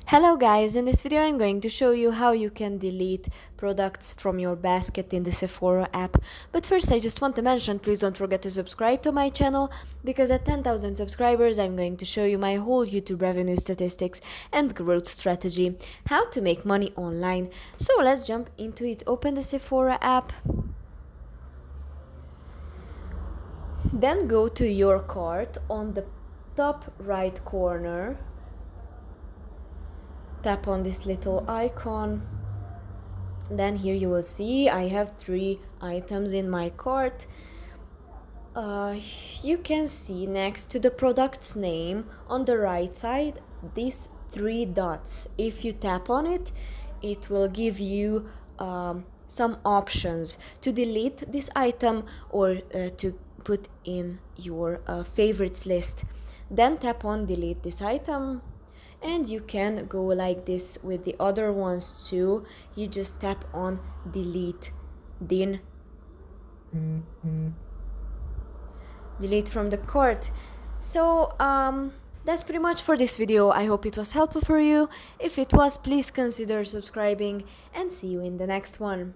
Hello guys, in this video I'm going to show you how you can delete products from your basket in the Sephora app. But first I just want to mention, please don't forget to subscribe to my channel, because at 10,000 subscribers I'm going to show you my whole YouTube revenue statistics and growth strategy, how to make money online. So let's jump into it. Open the Sephora app, then go to your cart. On the top right corner, tap on this little icon. Then here you will see I have 3 items in my cart. You can see next to the product's name on the right side these 3 dots. If you tap on it, it will give you some options to delete this item or to put in your favorites list. Then tap on delete this item, and you can go like this with the other ones too. You just tap on delete, then delete from the cart. So that's pretty much for this video. I hope it was helpful for you. If it was, please consider subscribing, and see you in the next one.